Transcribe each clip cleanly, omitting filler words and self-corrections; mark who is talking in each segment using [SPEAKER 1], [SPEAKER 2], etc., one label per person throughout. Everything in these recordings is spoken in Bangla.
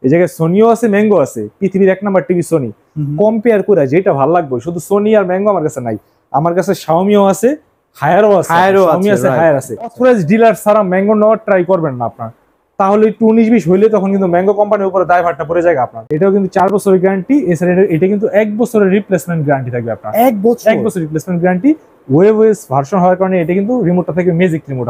[SPEAKER 1] এই জায়গায় সোনিও আছে, ম্যাঙ্গো আছে, পৃথিবীর 1 নাম্বার টিভি সোনি। কম্পেয়ার করে যেটা ভালো লাগবে, শুধু সোনি আর ম্যাঙ্গো আমার কাছে নাই, আমার কাছে শাওমিও আছে, হায়ারও আছে, শাওমি আছে, হায়ার আছে। অথরাইজ ডিলার ছাড়া ম্যাঙ্গো নেওয়ার ট্রাই করবেন না আপনার, তাহলে একটু 19-20 হইলে তখন কিন্তু ম্যাঙ্গো কোম্পানির উপরে দায়ভারটা পড়ে যায় আপনার। এটাও কিন্তু 4 বছরের গ্যারান্টি, এছাড়া এটা কিন্তু 1 বছরের রিপ্লেসমেন্ট গ্যারান্টি থাকবে আপনার। 1 বছর রিপ্লেসমেন্ট গ্যারান্টি। ওয়েবওয়েস ভার্সন হওয়ার কারণে এটা কিন্তু রিমোটটা থাকবে ম্যাজিক রিমোট,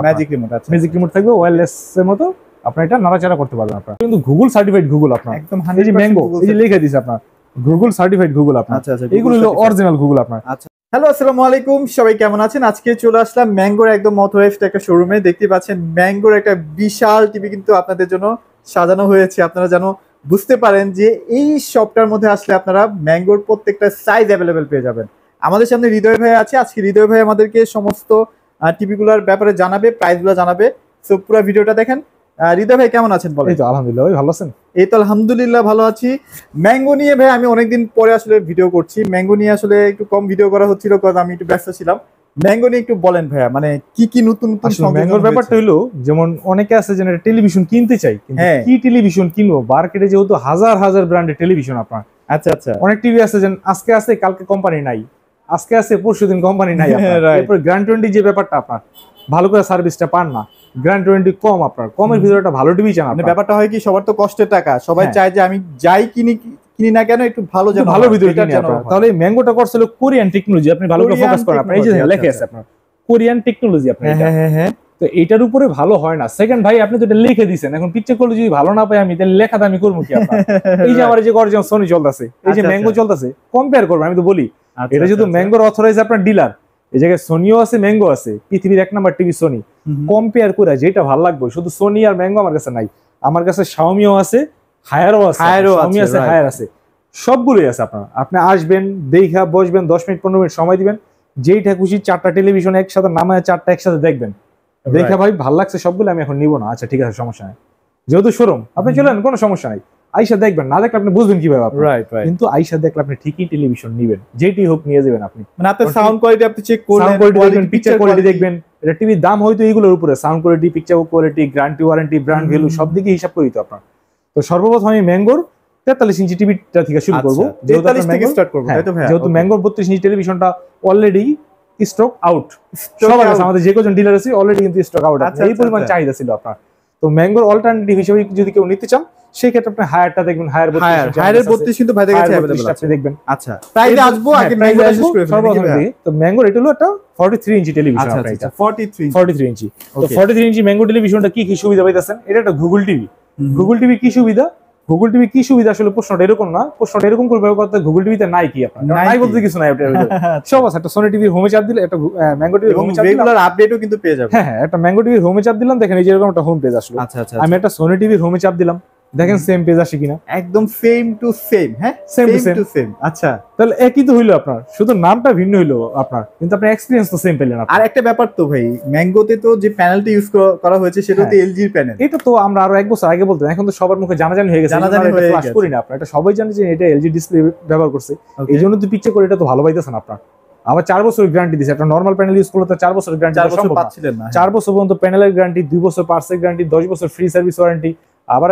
[SPEAKER 1] ম্যাজিক রিমোট থাকবে, ওয়্যারলেস এর মতো আপনার এটা নাড়াচাড়া করতে পারবেন আপনার। কিন্তু গুগল সার্টিফাইড গুগল আপনার, একদম 100% ম্যাঙ্গো, এই যে লিখে দিয়েছে আপনার গুগল সার্টিফাইড গুগল আপনার। আচ্ছা, এগুলো হলো অরিজিনাল গুগল আপনার।
[SPEAKER 2] আচ্ছা, হ্যালো আসসালামু আলাইকুম, সবাই কেমন আছেন? আজকে চলে আসলাম ম্যাঙ্গোর একদম অথরাইজড একটা শোরুমে। দেখতে পাচ্ছেন ম্যাঙ্গোর একটা বিশাল টিভি কিন্তু আপনাদের জন্য সাজানো হয়েছে। আপনারা যেন বুঝতে পারেন যে এই শপটার মধ্যে আসলে আপনারা ম্যাঙ্গোর প্রত্যেকটা সাইজ অ্যাভেলেবেল পেয়ে যাবেন। আমাদের সামনে হৃদয় ভাই আছে। আজকে হৃদয় ভাই আমাদেরকে সমস্ত টিভিগুলোর ব্যাপারে জানাবে, প্রাইসগুলো জানাবে। সো পুরো ভিডিওটা দেখেন। হৃদয় ভাই কেমন আছেন বলেন?
[SPEAKER 1] এই তো আলহামদুলিল্লাহ, ভাই ভালো আছেন?
[SPEAKER 2] এই তো আলহামদুলিল্লাহ ভালো আছি। ম্যাঙ্গো নিয়ে ভাই আমি অনেকদিন পরে আসলে ভিডিও করছি। ম্যাঙ্গো নিয়ে আসলে একটু কম ভিডিও করা হচ্ছিল কারণ আমি একটু ব্যস্ত ছিলাম। ম্যাঙ্গো নিয়ে একটু বলেন ভাইয়া, মানে কি কি নতুন
[SPEAKER 1] ম্যাঙ্গোর ব্যাপারটা হলো, যেমন অনেকে আছে যে টেলিভিশন কিনতে চাই, কিন্তু কি টেলিভিশন কিনবো? মার্কেটে যেহেতু হাজার হাজার ব্র্যান্ডের টেলিভিশন আপনার।
[SPEAKER 2] আচ্ছা আচ্ছা,
[SPEAKER 1] অনেক টিভি আছে যে আজকে আছে কালকে কোম্পানি নাই, আজকে আছে পরশুদিন কোম্পানি নাই। এরপর গ্র্যান্ড ওয়ারেন্টি যে ব্যাপারটা আপনার, ভালো করে সার্ভিসটা পান না, গ্র্যান্ড ওয়ারেন্টি কম, আপনার কমের ভিতরে একটা ভালো টিভি চান।
[SPEAKER 2] ব্যাপারটা হয় কি, সবার তো কষ্টের টাকা, সবাই চায় যে আমি যাই কিনি না কেন একটু ভালো যেন,
[SPEAKER 1] ভালো ভিতরে কিনি আপনার। তাহলে ম্যাঙ্গোটা করছিল কোরিয়ান টেকনোলজি, আপনি ভালো করে ফোকাস করেন। আপনার এই যে লেখা আছে আপনার কোরিয়ান টেকনোলজি আপনার। হ্যাঁ, তো এটার উপরে ভালো হয় না। সেকেন্ড ভাই, আপনি তো এটা লিখে দিয়েছেন, এখন পিকচার কোয়ালিটি যদি ভালো না পাই আমি, তাহলে লেখাটা আমি করবো কি আপনার? এই যে আমার যে অরিজিনাল সোনি চলতেছে, এই যে ম্যাঙ্গো চলতেছে, কম্পেয়ার করবেন। আমি তো বলি এটা যেহেতু ম্যাঙ্গোর অথরাইজ আপনার ডিলার, এই জায়গায় সোনিও আছে, ম্যাঙ্গো আছে, পৃথিবীর 1 নাম্বার টিভি সোনি। কম্পেয়ার করে যেটা ভালো লাগবে, শুধু সোনি আর ম্যাঙ্গো আমার কাছে নাই, আমার কাছে শাওমিও আছে, হায়ারও আছে, শাওমি আছে, হায়ার আছে, সবগুলোই আছে আপনার। আপনি আসবেন, দেখা বসবেন, 10 মিনিট 15 মিনিট সময় দিবেন, যেইটা খুশি 4টা টেলিভিশন একসাথে নামায় 4টা একসাথে দেখবেন, দেখা ভাই ভালো লাগছে সবগুলো, আমি এখন নিবো না, আচ্ছা ঠিক আছে সমস্যা নাই, যেহেতু শোরুম আপনি চলেন, কোনো সমস্যা নাই। আইসা দেখবেন, না দেখলে আপনি বুঝবেন কিভাবে, কিন্তু আইসা দেখলে আপনি ঠিকই টেলিভিশন নিবেন, যেটি হোক নিয়ে যাবেন আপনি।
[SPEAKER 2] মানে আপনার সাউন্ড কোয়ালিটি আপনি চেক করলেন,
[SPEAKER 1] সাউন্ড কোয়ালিটি দেখবেন, পিকচার কোয়ালিটি দেখবেন। এটা টিভির দাম হয়তো এইগুলোর উপরে, sound quality, picture quality, guarantee warranty, brand value সব দিকে হিসাব করি তো আপনার। তো সর্বপ্রথম আমি ম্যাঙ্গোর 43 ইঞ্চি টিভিটা থেকে শুরু করবো, যেহেতু ম্যাঙ্গোর 32 ইঞ্চি টেলিভিশনটা অলরেডি স্টক আউট। সবার কাছে আমাদের যে কজন ডিলার আছে অলরেডি কিন্তু স্টক আউট, এই পরিমাণ চাহিদা ছিল আপনার। তো ম্যাঙ্গোর অল্টারনেটিভ হিসেবে যদি কেউ নিতে চান, সেই ক্ষেত্রে আপনি হায়ারটা দেখবেন, হায়ারের 32 কিন্তু ভাইদের কাছে अवेलेबल আছে, আপনি দেখবেন। আচ্ছা, প্রাইসে আসবো, আগে ম্যাঙ্গোটা শেষ করে ফেলবো। তো ম্যাঙ্গোর এটা হলো একটা 43 ইঞ্চি টেলিভিশন আপনার, এটা 43 ইঞ্চি। তো 43 ইঞ্চি ম্যাঙ্গো টেলিভিশনটা কি কি সুবিধা পাইতেছেন? এটা একটা গুগল টিভি। গুগল টিভি কি সুবিধা? গুগল টিভি কি সুবিধা আসলে প্রশ্নটা এরকম না, প্রশ্নটা এরকম করে ব্যবহার করতে, গুগল টিভিতে নাই কি আপনার? নাই বলতে কিছু নাই, সব আছে। একটা সোনি টিভির হোমে চাপ দিলে, একটা ম্যাঙ্গো টিভির হোমে চাপ দিলে রেগুলার আপডেটও কিন্তু পেয়ে যাবেন। হ্যাঁ, একটা ম্যাঙ্গো টিভির হোমে চাপ দিলাম, দেখেন এই যে এরকম একটা হোম পেজ আসলো। আমি একটা সোনি টিভির হোমে চাপ দিলাম, দেখেন সেম পেজ আসে কিনা, একদম সেম টু সেম। হ্যাঁ, সেম টু সেম। আচ্ছা, তাহলে একই তো হইলো আপনার, শুধু নামটা ভিন্ন হইলো আপনার, কিন্তু আপনার এক্সপেরিয়েন্স তো সেম পেলেন।
[SPEAKER 2] আর একটা ব্যাপার তো ভাই, ম্যাঙ্গোতে তো যে প্যানেলটা ইউজ করা হয়েছে সেটা তো এলজি এর প্যানেল।
[SPEAKER 1] এটা তো আমরা আরো 1 বছর আগে বলতাম, এখন তো সবার মুখে জানাজানি হয়ে গেছে, ফ্ল্যাশ করি না আপনার, এটা সবাই জানে যে এটা এলজি ডিসপ্লে ব্যবহার করছে, এইজন্য তো পিকচার করে এটা তো ভালো পাইতেছেন আপনার। আবার 4 বছরের গ্যারান্টি দিছে, একটা নরমাল প্যানেল ইউজ করলে তো 4 বছরের গ্যারান্টি পাচ্ছিলেন না। 4 বছর পর্যন্ত প্যানেলের গ্যারান্টি, 2 বছর পার্টসের গ্যারান্টি, 10 বছর ফ্রি সার্ভিস ওয়ারেন্টি, আবার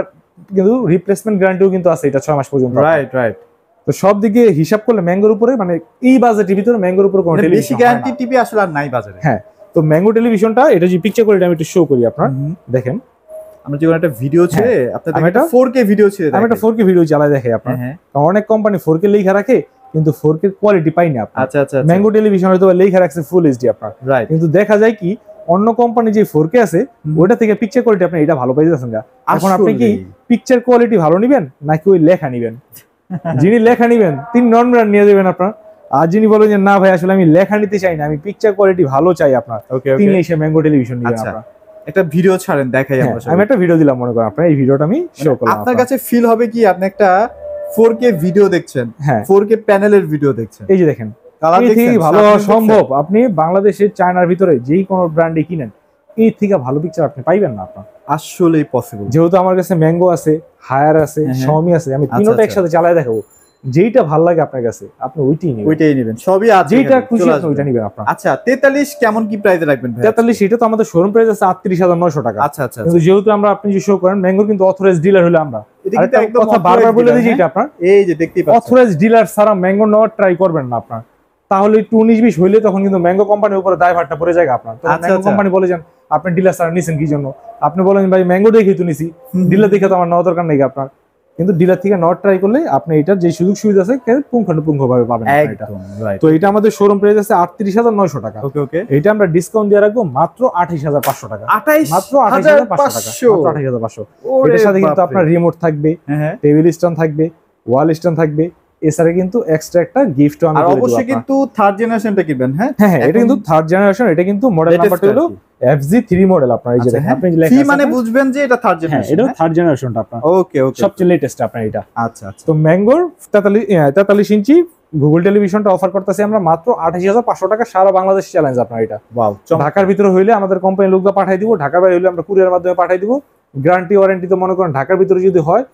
[SPEAKER 1] কিন্তু রিপ্লেসমেন্ট গ্যারান্টিও কিন্তু আছে, এটা 6 মাস পর্যন্ত। রাইট। তো সব দিকে হিসাব করলে ম্যাঙ্গোর উপরে, মানে এই বাজেটের ভিতরে ম্যাঙ্গোর উপরে কোনো
[SPEAKER 2] বেশি গ্যারান্টি টিভি আসলে আর নাই বাজারে।
[SPEAKER 1] হ্যাঁ, তো ম্যাঙ্গো টেলিভিশনটা, এটা যে পিকচার কোয়ালিটি আমি একটু শো করি আপনার, দেখেন
[SPEAKER 2] আমরা যখন একটা ভিডিও ছেড়ে আপনাদের একটা 4K ভিডিও ছেড়ে,
[SPEAKER 1] আমি একটা 4K ভিডিও চালাই দেখে আপনার। অনেক কোম্পানি 4K লেখা রাখে, কিন্তু 4K কোয়ালিটি পাই না আপনার।
[SPEAKER 2] আচ্ছা,
[SPEAKER 1] ম্যাঙ্গো টেলিভিশন হয়তো লেখা রাখছে ফুল এইচডি আপনার, কিন্তু দেখা যায় কি অন্য কোম্পানি যে 4K আছে ওটা থেকে পিকচার কোয়ালিটি আপনি এটা ভালো পাইতেছেন না। এখন আপনি কি পিকচার কোয়ালিটি ভালো নিবেন নাকি ওই লেখা নিবেন? যিনি লেখা নিবেন তিনি নন ব্র্যান্ড নিয়ে যাবেন আপনার, আর যিনি বলেন যে না ভাই আসলে আমি লেখা নিতে চাই না, আমি পিকচার কোয়ালিটি ভালো চাই আপনার, তিনি এসে ম্যাঙ্গো টেলিভিশন নিবেন আপনার।
[SPEAKER 2] একটা ভিডিও ছাড়েন, দেখাই আমরা।
[SPEAKER 1] আমি একটা ভিডিও দিলাম, মনে করেন আপনার এই ভিডিওটা আমি শো করলাম,
[SPEAKER 2] আপনার কাছে ফিল হবে কি আপনি একটা 4K ভিডিও দেখছেন, 4K প্যানেলের ভিডিও দেখছেন।
[SPEAKER 1] এই যে দেখেন, ভালো সম্ভব আপনি বাংলাদেশের চায়নার ভিতরে যেই কোনো ব্র্যান্ডে কিনেন, এই থেকে ভালো পিকচার আপনি পাইবেন না আপনার,
[SPEAKER 2] আসলেই পসিবল।
[SPEAKER 1] যেহেতু আমার কাছে ম্যাঙ্গো আছে, হায়ার আছে, শাওমি আছে, আমি তিনটা একসাথে চালায় দেখাবো, যেইটা ভালো লাগে আপনার কাছে আপনি ওইটাই নেবেন, সবই আছে, যেইটা খুশি আপনি ওইটা নেবেন আপনার।
[SPEAKER 2] আচ্ছা, 43 কেমন কি প্রাইসে রাখবেন ভাই?
[SPEAKER 1] 43 এটা তো আমাদের শোরুম প্রাইস আছে 38,900 টাকা।
[SPEAKER 2] আচ্ছা,
[SPEAKER 1] কিন্তু যেহেতু আমরা, আপনি যে শো করেন ম্যাঙ্গো কিন্তু অথরাইজড ডিলার হলে আমরা
[SPEAKER 2] এটা কিন্তু একদম
[SPEAKER 1] কথা বারবার বলে দিই এটা আপনার
[SPEAKER 2] এই যে দেখতেই পাচ্ছেন
[SPEAKER 1] অথরাইজড ডিলার ছাড়া ম্যাঙ্গো নেওয়ার ট্রাই করবেন না আপনার, তাহলে একটু 19-20 হইলে তখন কিন্তু ম্যাঙ্গো কোম্পানির উপরে দায়ভারটা পড়ে যায় আপনার। তো ম্যাঙ্গো কোম্পানি বলে যান আপনি ডিলার ছাড়া নিছেন কি জন্য, আপনি বলেন ভাই ম্যাঙ্গো দেখেই তো নিছি, ডিলার দেখে তো আমার নেওয়া দরকার নেই আপনার। কিন্তু ডিলার থেকে নট ট্রাই করলে আপনি এটার যে সুযোগ সুবিধা আছে পুঙ্খানুপুঙ্খভাবে পাবেন এটা। তো এটা আমাদের শোরুম প্রাইস আছে 38,900 টাকা।
[SPEAKER 2] ওকে ওকে,
[SPEAKER 1] এটা আমরা ডিসকাউন্ট দিয়ে রাখবো মাত্র 28,500 টাকা। মাত্র 28,500 টাকা, মাত্র 28,500। এটার সাথে কিন্তু আপনার রিমোট থাকবে, টেবিল স্ট্যান্ড থাকবে, ওয়াল স্ট্যান্ড থাকবে, এছাড়া কিন্তু এক্সট্রা একটা গিফট আমি
[SPEAKER 2] আর অবশ্যই কিন্তু থার্ড জেনারেশনটা কিনবেন। হ্যাঁ
[SPEAKER 1] হ্যাঁ, এটা কিন্তু থার্ড জেনারেশন, এটা কিন্তু মডেল নাম্বারটা হলো FZ3 মডেল আপনার। এই যে দেখেন আপনি লেখা আছে
[SPEAKER 2] মানে বুঝবেন যে এটা থার্ড জেনারেশন,
[SPEAKER 1] এটা থার্ড জেনারেশনটা আপনার।
[SPEAKER 2] ওকে ওকে,
[SPEAKER 1] সবচেয়ে লেটেস্ট আপনার এটা।
[SPEAKER 2] আচ্ছা আচ্ছা।
[SPEAKER 1] তো ম্যাঙ্গোর 43 ইঞ্চি গুগল টেলিভিশনটা অফার করতেছি আমরা মাত্র 28,500 টাকা, সারা বাংলাদেশ চ্যালেঞ্জ আপনার এটা।
[SPEAKER 2] ওয়াও,
[SPEAKER 1] ঢাকার ভিতরে হইলে আমাদের কোম্পানির লোকরা পাঠাই দিব, ঢাকার বাইরে হইলে আমরা কুরিয়ার মাধ্যমে পাঠাই দিব। গ্যারান্টি ওয়ারেন্টি তো মনে করেন ঢাকার ভিতরে যদি হয়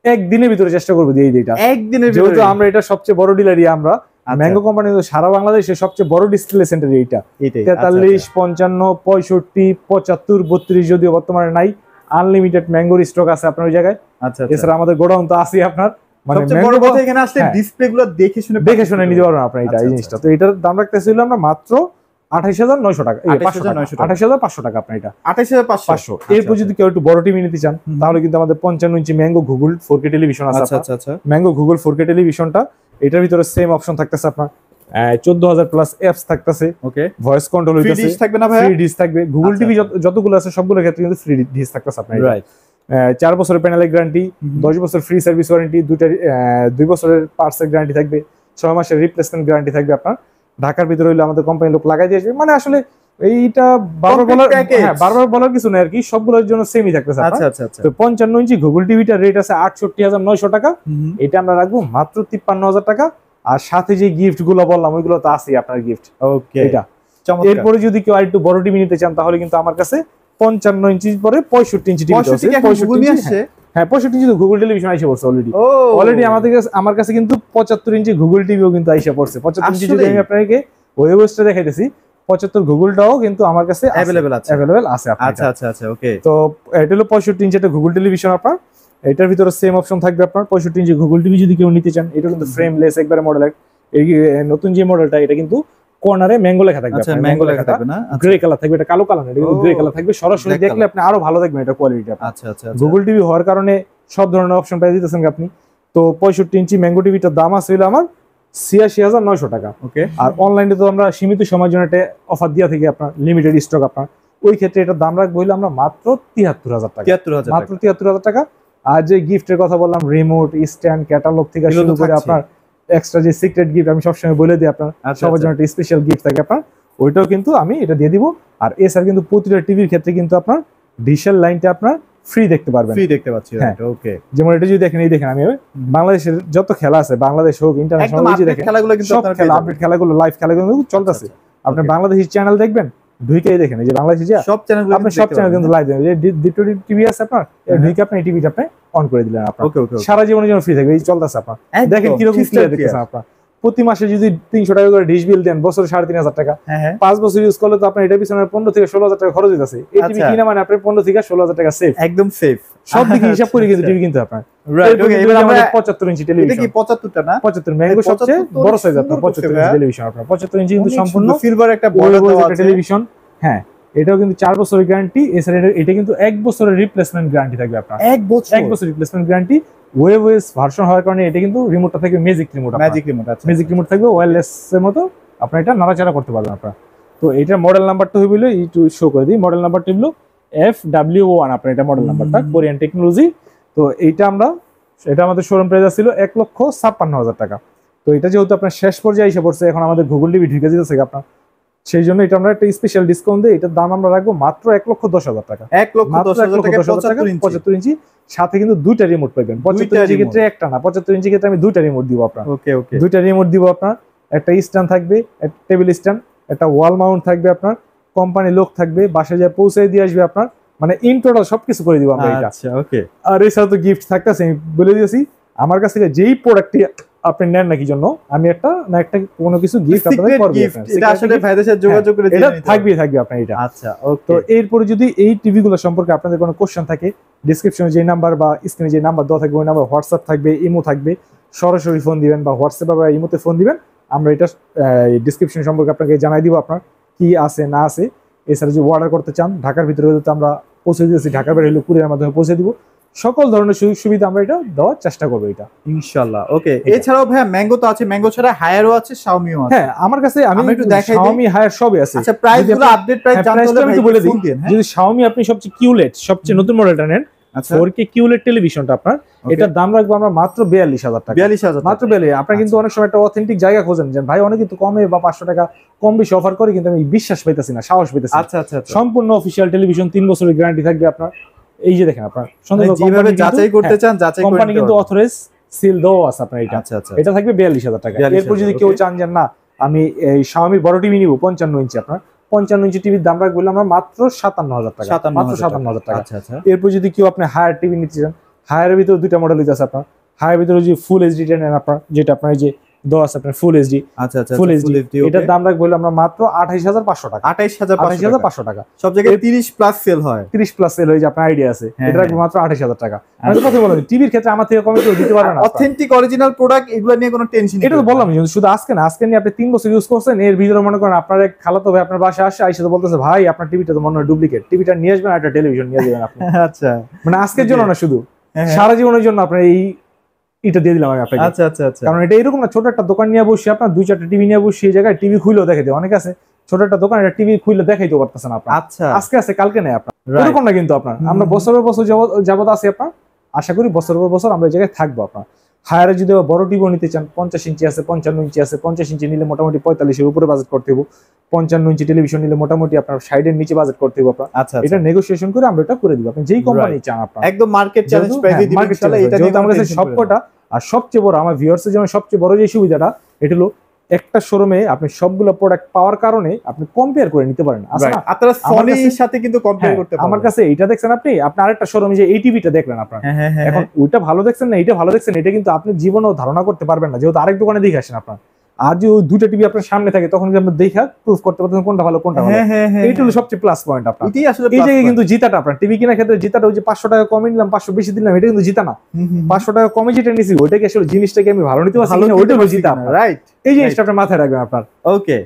[SPEAKER 1] একদিনের ভিতরে চেষ্টা করবো দিয়ে এইটা একদিনের, যেহেতু আমরা এটা সবচেয়ে বড় ডিলারই আমরা ম্যাঙ্গো কোম্পানি, সারা বাংলাদেশের সবচেয়ে বড় ডিসপ্লে সেন্টার এইটা। 43, 55, 65, 75, 32 যদিও বর্তমানে নাই, আনলিমিটেড ম্যাঙ্গোর স্টক আছে আপনার ওই জায়গায়।
[SPEAKER 2] আচ্ছা,
[SPEAKER 1] এছাড়া আমাদের গোডাউন তো আছে আপনার, মানে
[SPEAKER 2] সবচেয়ে বড় কথা এখানে আসলে ডিসপ্লে গুলো দেখে শুনে নিতে
[SPEAKER 1] পারবেন আপনার এটা এই জিনিসটা। তো এটার দাম রাখতেছিল আমরা মাত্র 28,900 টাকা, 28,500 টাকা আপনার এটা 28,500। এরপর যদি কেউ একটু বড় টিভি নিতে চান তাহলে কিন্তু আমাদের 55 ইঞ্চি ম্যাঙ্গো গুগল 4K টেলিভিশন আছে।
[SPEAKER 2] আচ্ছা,
[SPEAKER 1] ম্যাঙ্গো গুগল 4K টেলিভিশনটা, এটার ভিতরে সেম অপশন থাকতেছে আপনার, 14,000 প্লাস অ্যাপস থাকতেছে, ওকে, ভয়েস কন্ট্রোল হইতাছে, ফ্রি ডিশ থাকবে না ভাই, ফ্রি ডিশ থাকবে। গুগল টিভি যতগুলো আছে সবগুলোর ক্ষেত্রে কিন্তু ফ্রি ডিশ থাকতেছে আপনার, রাইট। 4 বছরের প্যানেলের গ্যারান্টি, 10 বছর ফ্রি সার্ভিস ওয়ারেন্টি, 2 বছরের পার্টসের গ্যারান্টি থাকবে, 6 মাসের রিপ্লেসমেন্ট গ্যারান্টি থাকবে আপনার। ঢাকার ভিতরে হইলে আমাদের কোম্পানির লোক লাগাই দিয়ে আসবে, মানে আসলে এইটা বারবার বলার কিছু নাই আর কি, সবগুলোর জন্য সেমই থাকতেছে। আচ্ছা। তো 55 ইঞ্চি গুগল টিভিটার রেট আছে 68,900 টাকা, এটা আমরা রাখবো মাত্র 53,000 টাকা। আর সাথে যে গিফট গুলো বললাম ওইগুলো তো আছে আপনার গিফট, ওকে। এটা এরপরে যদি কেউ আরেকটু বড় টিভি নিতে চান তাহলে কিন্তু আমার কাছে 55 ইঞ্চি পরে 65 ইঞ্চি টিভি আছে। 65 ইঞ্চি, হ্যাঁ 65 ইঞ্চি তো গুগল টেলিভিশন আইসা পড়ছে অলরেডি আমার কাছে কিন্তু 75 ইঞ্চি গুগল টিভিও কিন্তু আইসা পড়ছে। 75 ইঞ্চি যদি আমি আপনাকে ওয়েবসাইটে দেখাইতেছি, 75 গুগলটাও কিন্তু আমার কাছে अवेलेबल আছে। আচ্ছা, ওকে। তো এটা হলো 65 ইঞ্চি একটা গুগল টেলিভিশন আপনার, এটার ভিতরে সেম অপশন থাকবে আপনার। 65 ইঞ্চি গুগল টিভি যদি কেউ নিতে চান, এটা কিন্তু ফ্রেমলেস একবারে মডেল। এই নতুন যে মডেলটা এটা কিন্তু কর্নারে ম্যাঙ্গো লেখা থাকবে,
[SPEAKER 2] আচ্ছা ম্যাঙ্গো লেখা থাকবে না,
[SPEAKER 1] গ্রে কালার থাকবে, এটা কালো কালার না, এটা কিন্তু গ্রে কালার থাকবে। সরাসরি দেখলে আপনি আরো ভালো দেখবেন এটা কোয়ালিটি। আচ্ছা, গুগল টিভি হওয়ার কারণে সব ধরনের অপশন পেয়ে দিতেছেন আপনি। তো 65 ইঞ্চি ম্যাঙ্গো টিভিটার দাম আছে আমার 86,900 টাকা, ওকে। আর অনলাইনে তো আমরা সীমিত সময়ের জন্য একটা অফার দিয়া থাকি আপনার, লিমিটেড স্টক আপনার, ওই ক্ষেত্রে এটার দাম রাখবো হইলে আমরা মাত্র 73,000 টাকা, মাত্র 73,000 টাকা। আর যে গিফটের কথা বললাম, রিমোট, স্ট্যান্ড, ক্যাটালগ থেকে শুরু করে আপনার এক্সট্রা যে সিক্রেট গিফট আমি সবসময় বলে দিই আপনার, সবার জন্য একটা স্পেশাল গিফট থাকে আপনার, ওইটাও কিন্তু আমি এটা দিয়ে দিব। আর এছাড়া কিন্তু প্রতিটা টিভির ক্ষেত্রে কিন্তু আপনার ডিশের লাইনটা আপনার ফ্রি দেখতে পারবেন, ফ্রি দেখতে পাচ্ছি, ওকে। যেমন এটা যদি দেখেন, এই দেখেন আমি বাংলাদেশের যত খেলা আছে, বাংলাদেশ হোক ইন্টারন্যাশনাল, এই যে দেখেন খেলাগুলো কিন্তু সব খেলা আপডেট, খেলাগুলো লাইভ খেলাগুলো চলতেছে। আপনি বাংলাদেশি চ্যানেল দেখবেন, ঢুকেই দেখেন, এই যে বাংলাদেশি সব চ্যানেলগুলো, আপনি সব চ্যানেল কিন্তু লাইভ দেখবেন। এই ডিটোরি টিভি আছে আপনার, ঢুকে আপনি এই টিভিটা আপনি অন করে দিলেন আপনার, সারা জীবনের জন্য ফ্রি থাকবে। এই চলতেছে আপনার, দেখেন কিরকম ক্লিয়ার দেখতেছেন আপনার। প্রতি মাসে যদি 300 টাকা করে ডিশ বিল দেন, বছরে 3,500 টাকা, 5 বছর ইউজ করলে তো আপনার এটা পিছনে 15 থেকে 16,000 টাকা খরচ হইতাছে। এই টিভি কিনা মানে আপনার 15 থেকে 16,000 টাকা সেফ, একদম সেফ। সব দিকে হিসাব করে কিন্তু টিভি কিনতে আপনার। রাইট, ওকে। এবার আমরা 75 ইঞ্চি টেলিভিশন, এটা কি 75টা না? 75 ম্যাঙ্গো সবচেয়ে বড় সাইজ আপনার 75 ইঞ্চি টেলিভিশন আপনার। 75 ইঞ্চি কিন্তু সম্পূর্ণ সিলভার একটা বড় টেলিভিশন, হ্যাঁ। এটাও কিন্তু 4 বছরের গ্যারান্টি। এছাড়া এটা কিন্তু 1 বছরের রিপ্লেসমেন্ট গ্যারান্টি থাকবে আপনার, 1 বছর রিপ্লেসমেন্ট গ্যারান্টি। ওয়েবওয়েস ভার্সন হওয়ার কারণে এটা কিন্তু রিমোটটা থাকবে ম্যাজিক রিমোট, ম্যাজিক রিমোট থাকবে, ওয়্যারলেস এর মতো আপনারা এটা নাড়াচাড়া করতে পারবেন আপনারা। তো এটার মডেল নাম্বারটা হইল একটু শো করে দিই, মডেল নাম্বারটা হলো FW1 আপনার, এটা মডেল নাম্বারটা, কোরিয়ান টেকনোলজি। তো এটা আমাদের শোরুম প্রাইস ছিল 1,56,000 টাকা। তো এটা যেহেতু আপনার শেষ পর্যায়ে এসে পড়ছে, এখন আমাদের গুগল টিভি ঢুকে যেতেছে আপনার, সেই জন্য এটা আমরা একটা স্পেশাল ডিসকাউন্ট দিই। এটার দাম আমরা রাখবো মাত্র 1,10,000 টাকা, 1,10,000 টাকা 75 ইঞ্চি। সাথে কিন্তু 2টা রিমোট পাবেন। 75 ইঞ্চি ক্ষেত্রে একটা না, 75 ইঞ্চি ক্ষেত্রে আমি 2টা রিমোট দিব আপনার, ওকে। 2টা রিমোট দিব আপনার, একটা স্ট্যান্ড থাকবে, একটা টেবিল স্ট্যান্ড, একটা ওয়াল মাউন্ট থাকবে আপনার, কোম্পানি লোক থাকবে, বাসায় যায় পৌঁছে দিয়ে আসবে আপনার, মানে ইন টোটাল সবকিছু করে দিব আমরা এটা, আচ্ছা, ওকে। আর এছাড়া তো গিফট থাকতেছে, আমি বলে দিয়েছি। আমার কাছ থেকে যেই প্রোডাক্টটি আপনি নেন নাকি জন্য আমি একটা কোনো কিছু গিফট আপনাদের করব।
[SPEAKER 2] এটা আসলে ভাইদের সাথে যোগাযোগ করে
[SPEAKER 1] এটা থাকবে আপনার এটা।
[SPEAKER 2] আচ্ছা
[SPEAKER 1] তো এরপরে যদি এই টিভি গুলো সম্পর্কে আপনাদের কোনো কোশ্চেন থাকে, ডেসক্রিপশনে যে নাম্বার বা স্ক্রিনে যে নাম্বার দেওয়া থাকবে ওই নাম্বার হোয়াটসঅ্যাপ থাকবে, ইমো থাকবে, সরাসরি ফোন দিবেন বা হোয়াটসঅ্যাপ বা ইমোতে ফোন দিবেন, আমরা এটা ডেসক্রিপশন সম্পর্কে আপনাকে জানাই দিব আপনার কি আছে না আছে। এছাড়া যদি অর্ডার করতে চান ঢাকার ভিতরে হলে তো আমরা পৌঁছে দিয়েছি, ঢাকার বাইরে হলে কুরিয়ারের মাধ্যমে পৌঁছে দিব। সকল ধরনের সুযোগ সুবিধা আমরা এটা দেওয়ার চেষ্টা করবো এটা
[SPEAKER 2] ইনশাআল্লাহ। ওকে, এছাড়াও ভাই ম্যাঙ্গো তো আছে, ম্যাঙ্গো ছাড়া হায়ারও আছে, শাওমিও আছে।
[SPEAKER 1] হ্যাঁ আমার কাছে আমি একটু দেখাই শাওমি হায়ার সবই আছে।
[SPEAKER 2] আচ্ছা প্রাইসগুলো আপডেট প্রাইস জানতে হলে
[SPEAKER 1] আমি একটু বলে দিই। যদি শাওমি আপনি সবচেয়ে কিউলেট সবচেয়ে নতুন মডেলটা নেন, 4K কিউলেট টেলিভিশনটা আপনার এটার দাম রাখবো আমরা মাত্র 42,000 টাকা। 42,000 মাত্র 42। আপনারা কিন্তু অনেক সময় একটা অথেন্টিক জায়গা খোঁজেন যে ভাই অনেক কিন্তু কমে বা 500 টাকা কম বেশি অফার করে, কিন্তু আমি বিশ্বাস পাইতেছি না, সাহস পাইতেছি।
[SPEAKER 2] আচ্ছা আচ্ছা,
[SPEAKER 1] সম্পূর্ণ অফিশিয়াল টেলিভিশন, 3 বছরের গ্যারান্টি থাকবে আপনার। এই যে দেখেন আপনার
[SPEAKER 2] যেভাবে যাচাই করতে চান যাচাই করে
[SPEAKER 1] কোম্পানি কিন্তু অথরাইজ সিল দেওয়া আছে আপনার এটা।
[SPEAKER 2] আচ্ছা আচ্ছা,
[SPEAKER 1] এটা থাকবে 42,000 টাকা। এরপর যদি কেউ চান যে না আমি এই শাওমির বড় টিভি নিব 55 ইঞ্চি, আপনার 55 ইঞ্চি টিভির দাম রাখবো আমরা মাত্র 57,000 টাকা, মাত্র 57,000 টাকা।
[SPEAKER 2] আচ্ছা আচ্ছা,
[SPEAKER 1] এরপর যদি কেউ আপনি হায়ার টিভি নিতে চান, হায়ারের ভিতরে দুইটা মডেল আছে আপনার। হায়ার ভিতরে যে ফুল এইচডি নেন আপনার, যেটা আপনার এই যে দেওয়া আছে আপনার ফুল এইচডি। আচ্ছা আচ্ছা, ফুল এইচডি এটার দাম রাখবো আমরা মাত্র 28,500 টাকা। 28,500 টাকা।
[SPEAKER 2] সব জায়গায় 30 প্লাস সেল হয়,
[SPEAKER 1] 30 প্লাস সেল হয়ে যায়, আপনার আইডিয়া আছে। এটা রাখবো মাত্র 28,000 টাকা। আমি তো কথা বললাম টিভির ক্ষেত্রে আমার থেকে কমে কেউ দিতে পারবে না।
[SPEAKER 2] অথেন্টিক অরিজিনাল প্রোডাক্ট এগুলো নিয়ে কোনো টেনশন নেই।
[SPEAKER 1] এটা তো বললাম শুধু আজকে না, আজকে নিয়ে আপনি 3 বছর ইউজ করছেন, এর ভিতরে মনে করেন আপনার এক খালাতো ভাই আপনার বাসায় আসে আইসা তো বলতেছে ভাই আপনার টিভিটা তো মনে হয় ডুপ্লিকেট, টিভিটা নিয়ে আসবেন আর একটা টেলিভিশন নিয়ে যাবেন আপনি। আচ্ছা, মানে আজকের জন্য না, শুধু সারা জীবনের জন্য আপনার এই এটা দিয়ে দিলাম আমি আপনাকে। আচ্ছা আচ্ছা আচ্ছা, কারণ এটা এরকম না ছোট একটা দোকান নিয়ে বসে আপনার 2-4টা টিভি নিয়ে বসে এই জায়গায় টিভি খুলেও দেখে দেয়। অনেক আছে ছোট একটা দোকান, একটা টিভি খুলে দেখাইতে পারতেছেন আপনার। আচ্ছা, আজকে আছে কালকে নেই আপনার, এরকম না কিন্তু আপনার। আমরা বছরের বছর যাবত আছি আপনার, আশা করি বছরের পর বছর আমরা এই জায়গায় থাকবো আপনার। হায়ারে যদি বড় টিভি নিতে চান 50 ইঞ্চি আছে, 55 ইঞ্চি আছে। 50 ইঞ্চি নিলে মোটামুটি 45 এর উপরে বাজেট করতে হবে। 55 ইঞ্চি টেলিভিশন নিলে মোটামুটি আপনার 60 এর নিচে বাজেট করতে হবে আপনার। আচ্ছা, এটা নেগোসিয়েশন করে আমরা এটা করে দিব, আপনি যেই কোম্পানি চান আপনার
[SPEAKER 2] একদম মার্কেট চ্যালেঞ্জ প্রাইসে দিবেন ইনশাআল্লাহ। এটা নিয়ে
[SPEAKER 1] আমাদের কাছে সবকটা। আর সবচেয়ে বড় আমার ভিউয়ার্সের জন্য সবচেয়ে বড় যে সুবিধাটা এটা হলো একটা শোরুমে আপনি সবগুলো প্রোডাক্ট পাওয়ার কারণে আপনি কম্পেয়ার করে নিতে পারেন। আচ্ছা,
[SPEAKER 2] আপনারা সনির সাথে কিন্তু কম্পেয়ার করতে পারেন।
[SPEAKER 1] আমার কাছে এটা দেখছেন আপনি আরেকটা শোরুমে যে এই টিভিটা দেখলেন আপনার, এখন ওইটা ভালো দেখছেন না এটা ভালো দেখছেন, এটা কিন্তু আপনি জীবনেও ধারণা করতে পারবেন না, যেহেতু আরেক দোকানে দেখে আসেন আপনার। আর যে ওই দুটো টিভি আপনার সামনে থাকে তখন আপনি দেখা প্রুফ করতে পারতেন কোনটা ভালো কোনটা ভালো। এইটা হলো সবচেয়ে প্লাস পয়েন্ট আপনার। এটাই আসলে এই জায়গায় কিন্তু জিতাটা আপনার টিভি কেনার ক্ষেত্রে জিতাটা ওই যে 500 টাকা কমে নিলাম 500 বেশি দিলাম এটা কিন্তু জিতা না। 500 টাকা কমে যেটা নিছি ওইটাকে আসলে জিনিসটাকে আমি ভালো নিতে পারছি না, ওইটা হলো জিতা আপনার। রাইট, এই জিনিসটা আপনি মাথায় রাখবেন আপনার।
[SPEAKER 2] ওকে,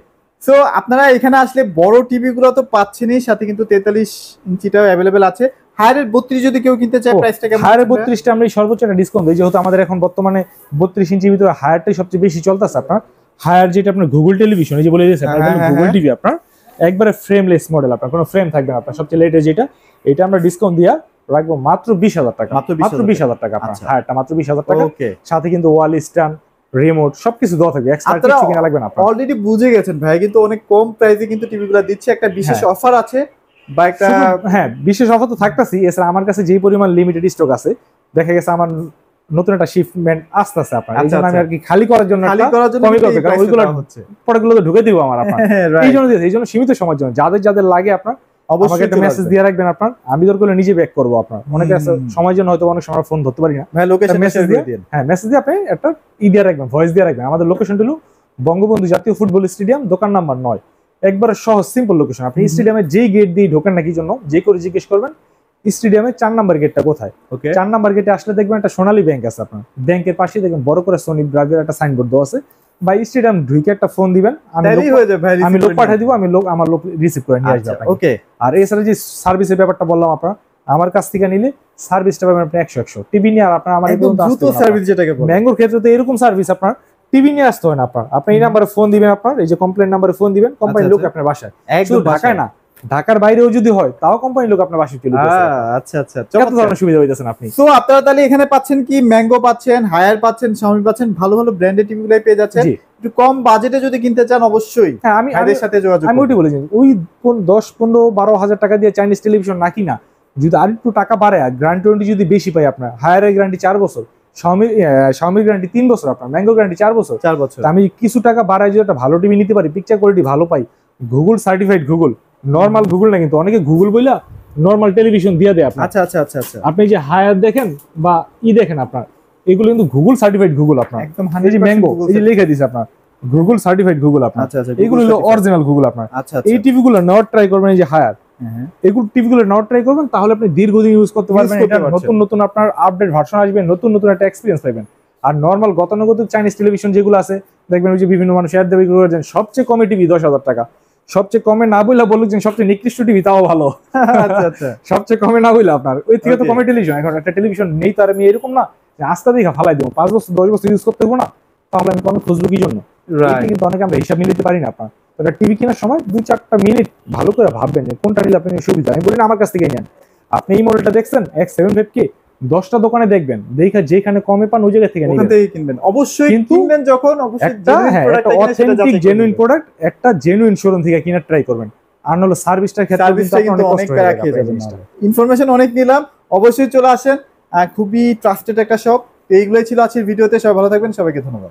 [SPEAKER 2] সো আপনারা এখানে আসলে বড় টিভি গুলো তো পাচ্ছেনই, সাথে কিন্তু 43 ইঞ্চিটাও अवेलेबल আছে। হায়ারের 32 যদি কেউ কিনতে চায় প্রাইসটা কেমন?
[SPEAKER 1] হায়ারের 32টা আমরা সর্বোচ্চ একটা ডিসকাউন্ট দেই, যেহেতু আমাদের এখন বর্তমানে 32 ইঞ্চির ভিতরে হায়ারটাই সবচেয়ে বেশি চলতেছে আপনার। হায়ার যেটা আপনার গুগল টেলিভিশন এই যে বলে দিয়েছে গুগল টিভি আপনার একবারে ফ্রেমলেস মডেল, আপনার কোনো ফ্রেম থাকবে না আপনার। সবচেয়ে লেটেস্ট যেটা এটা আমরা ডিসকাউন্ট দিয়া রাখবো মাত্র 20,000 টাকা। মাত্র 20,000 টাকা আপনার হায়ারটা, মাত্র 20,000 টাকা। সাথে কিন্তু ওয়াল স্ট্যান্ড, রিমোট সবকিছু দেওয়া থাকবে, এক্সট্রা কিছু কিনা লাগবে না আপনার।
[SPEAKER 2] অলরেডি বুঝে গেছেন ভাই কিন্তু অনেক কম প্রাইসে কিন্তু টিভিগুলো দিচ্ছে। একটা বিশেষ অফার আছে বা একটা
[SPEAKER 1] বিশেষ অফার তো থাকতেছি। এছাড়া আমার কাছে যেই পরিমাণ লিমিটেড স্টক আছে, দেখা গেছে আমার নতুন একটা শিপমেন্ট আসতেছে আপনার, এই জন্য আমি আর কি খালি করার জন্য কমই করবে, কারণ ওইগুলো প্রোডাক্টগুলো তো ঢুকে দিব আমার আপনার। এই জন্য সীমিত সময়ের জন্য যাদের লাগে আপনার অবশ্যই একটা মেসেজ দিয়ে রাখবেন আপনার। আমি দরকার হলে নিজে ব্যাক করবো আপনার। অনেকে আছে সময়ের জন্য হয়তো অনেক সময় ফোন ধরতে পারি না,
[SPEAKER 2] ভাই লোকেশন মেসেজ দিয়ে দিন।
[SPEAKER 1] মেসেজ দিয়ে আপনি একটা দিয়ে রাখবেন, ভয়েস দিয়ে রাখবেন। আমাদের লোকেশনটা হলো বঙ্গবন্ধু জাতীয় ফুটবল স্টেডিয়াম, দোকান নাম্বার 9। একবারে সহজ সিম্পল লোকেশন। আপনি স্টেডিয়ামে যেই গেট দিয়ে ঢোকেন না কি জন্য যে করে জিজ্ঞেস করবেন স্টেডিয়ামের 4 নাম্বার গেটটা কোথায়। 4 নাম্বার গেটে আসলে দেখবেন একটা সোনালী ব্যাংক আছে আপনার, ব্যাংকের পাশে দেখবেন বড় করে সোনি ব্রাভের একটা সাইনবোর্ড দেওয়া আছে। বা স্টেডিয়াম ঢুকে একটা ফোন দিবেন, আমি লোক পাঠিয়ে দিব, আমার লোক রিসিভ করে নিয়ে আসবে। ওকে, আর এছাড়া যে সার্ভিসের ব্যাপারটা বললাম আপনার, আমার কাছ থেকে নিলে সার্ভিসটা পাবেন আপনি 100 টিভি নিয়ে। আর আপনার আমার
[SPEAKER 2] দ্রুত সার্ভিস যেটাকে বলে
[SPEAKER 1] ম্যাঙ্গোর ক্ষেত্রে তো এরকম সার্ভিস আপনার টিভি নিয়ে আসতে হয় না আপনার। আপনি এই নাম্বারে ফোন দিবেন, আপনার এই যে কমপ্লেন নাম্বারে ফোন দিবেন, কোম্পানির লোক আপনার বাসায়, শুধু ঢাকায় না ঢাকার বাইরেও যদি হয় তাও কোম্পানির লোক আপনার বাসায় চলে আসে।
[SPEAKER 2] আচ্ছা আচ্ছা,
[SPEAKER 1] কত ধরনের সুবিধা হইতাছেন আপনি।
[SPEAKER 2] সো আপনারা তাহলে এখানে পাচ্ছেন কি ম্যাঙ্গো পাচ্ছেন, হায়ার পাচ্ছেন, শাওমি পাচ্ছেন, ভালো ভালো ব্র্যান্ডেড টিভিগুলাই পেয়ে যাচ্ছেন। একটু কম বাজেটে যদি কিনতে চান অবশ্যই
[SPEAKER 1] আমি
[SPEAKER 2] এদের সাথে যোগাযোগ।
[SPEAKER 1] আমি ওইটাই বলেছি, ওই 10, 15, 12,000 টাকা দিয়ে চাইনিজ টেলিভিশন না কিনা যদি আর একটু টাকা বাড়ে, গ্যারান্টি যদি বেশি পাই আপনার, হায়ারের গ্যারান্টি 4 বছর, শাওমির গ্যারান্টি 3 বছর, আপনার ম্যাঙ্গো গ্যারান্টি 4 বছর। আমি কিছু টাকা বাড়ায় যদি একটা ভালো টিভি নিতে পারি, পিকচার কোয়ালিটি ভালো পাই, Google certified, Google normal Google না কিন্তু অনেকে গুগল বইলা নরমাল টেলিভিশন দিয়ে দেয় আপনার।
[SPEAKER 2] আচ্ছা আচ্ছা আচ্ছা আচ্ছা,
[SPEAKER 1] আপনি যে হায়ার দেখেন বা দেখেন আপনার এগুলো কিন্তু গুগল সার্টিফাইড গুগল আপনার,
[SPEAKER 2] একদম
[SPEAKER 1] এই যে ম্যাঙ্গো এই যে লিখে দিছে আপনার গুগল সার্টিফাইড গুগল আপনার।
[SPEAKER 2] আচ্ছা আচ্ছা,
[SPEAKER 1] এগুলো হলো অরিজিনাল গুগল আপনার।
[SPEAKER 2] আচ্ছা
[SPEAKER 1] এই টিভি গুলো নেওয়ার ট্রাই করবেন, এই যে হায়ার
[SPEAKER 2] হ্যাঁ
[SPEAKER 1] এগুলো টিভি গুলো নেওয়ার ট্রাই করবেন, তাহলে আপনি দীর্ঘদিন ইউজ করতে পারবেন।
[SPEAKER 2] করতে
[SPEAKER 1] এটা
[SPEAKER 2] পারছেন।
[SPEAKER 1] নতুন নতুন আপনার আপডেট ভার্সন আসবে, নতুন নতুন একটা এক্সপিরিয়েন্স পাবেন। আর নর্মাল গতানুগতিক চাইনিজ টেলিভিশন যেগুলো আছে দেখবেন ওই যে বিভিন্ন মানুষ এর দাবি করেছেন সবচেয়ে কমে টিভি 10,000 টাকা, সবচেয়ে কমে না বইলা বলুক যে সবচেয়ে নিকৃষ্ট টিভি তাও ভালো,
[SPEAKER 2] আচ্ছা আচ্ছা
[SPEAKER 1] সবচেয়ে কমে না বইলা আপনার ওই থেকে তো
[SPEAKER 2] Okay.
[SPEAKER 1] কমে টেলিভিশন। এখন একটা টেলিভিশন নেই তার আমি এরকম না যে আস্তা দেখা ফালাই দেবো, 5 বছর 10 বছর ইউজ করতে হবো না, তাহলে আমি কমে খুঁজবো কি জন্য? এটা
[SPEAKER 2] রাইট
[SPEAKER 1] কিন্তু অনেকে আমরা হিসাব মিলাতে পারি না। আপনার তো টিভি কেনার সময় 2-4টা মিনিট ভালো করে ভাববেন যে কোনটা নিলে আপনার সুবিধা। আমি বলি না আমার কাছ থেকে নেন, আপনি এই মডেলটা দেখছেন X75K 10টা দোকানে দেখবেন, দেখা যেখানে কমে পান ওই জায়গা থেকে
[SPEAKER 2] ওখান
[SPEAKER 1] নেবেন।
[SPEAKER 2] থেকে কিনবেন অবশ্যই,
[SPEAKER 1] কিন্তু
[SPEAKER 2] কিনবেন যখন অবশ্যই
[SPEAKER 1] একটা হ্যাঁ একটা অথেন্টিক জেনুইন প্রোডাক্ট, একটা জেনুইন শোরুম থেকে কেনার ট্রাই করবেন। আর নাহলে সার্ভিসটার ক্ষেত্রে
[SPEAKER 2] সার্ভিসটা কিন্তু অনেক
[SPEAKER 1] কষ্ট হয়ে
[SPEAKER 2] প্যারা
[SPEAKER 1] যাবে
[SPEAKER 2] খেয়ে
[SPEAKER 1] আপনার
[SPEAKER 2] যাবেন।
[SPEAKER 1] জিনিসটা।
[SPEAKER 2] ইনফরমেশন অনেক নিলাম, অবশ্যই চলে আসেন, খুবই ট্রাস্টেড একটা শপ। এইগুলোই ছিল আজকের ভিডিওতে। সবাই ভালো থাকবেন, সবাইকে ধন্যবাদ।